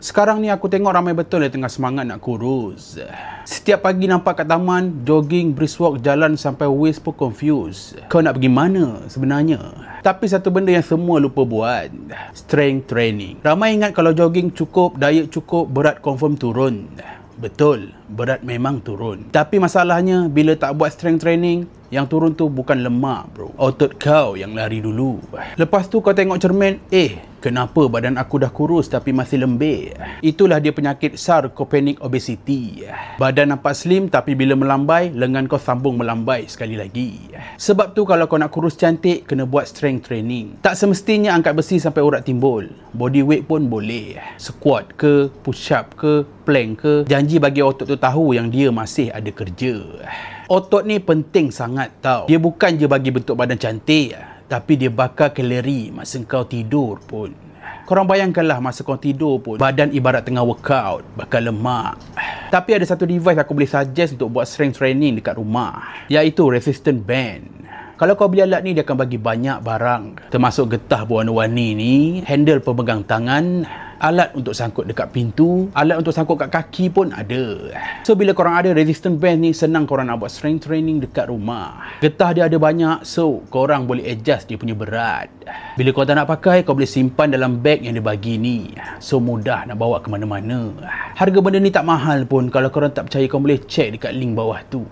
Sekarang ni aku tengok ramai betul yang tengah semangat nak kurus. Setiap pagi nampak kat taman, jogging, brisk walk, jalan sampai waist pun confused. Kau nak pergi mana sebenarnya? Tapi satu benda yang semua lupa buat, strength training. Ramai ingat kalau jogging cukup, diet cukup, berat confirm turun. Betul, berat memang turun. Tapi masalahnya bila tak buat strength training, yang turun tu bukan lemak bro, otot kau yang lari dulu. Lepas tu kau tengok cermin, kenapa badan aku dah kurus tapi masih lembek? Itulah dia penyakit sarcopenic obesity. Badan nampak slim tapi bila melambai, lengan kau sambung melambai sekali lagi. Sebab tu kalau kau nak kurus cantik, kena buat strength training. Tak semestinya angkat besi sampai urat timbul. Body weight pun boleh. Squat ke, push up ke, plank ke. Janji bagi otot tu tahu yang dia masih ada kerja. Otot ni penting sangat tau. Dia bukan je bagi bentuk badan cantik, tapi dia bakar kalori masa kau tidur pun. Korang bayangkanlah masa kau tidur pun, badan ibarat tengah workout, bakar lemak. Tapi ada satu device aku boleh suggest untuk buat strength training dekat rumah, iaitu resistance band. Kalau kau beli alat ni, dia akan bagi banyak barang, termasuk getah berwarna-warni ni, handle pemegang tangan, alat untuk sangkut dekat pintu, alat untuk sangkut kat kaki pun ada. So bila korang ada resistance band ni, senang korang nak buat strength training dekat rumah. Getah dia ada banyak, so korang boleh adjust dia punya berat. Bila kau tak nak pakai, kau boleh simpan dalam bag yang dia bagi ni, so mudah nak bawa ke mana-mana. Harga benda ni tak mahal pun. Kalau korang tak percaya, kau boleh check dekat link bawah tu.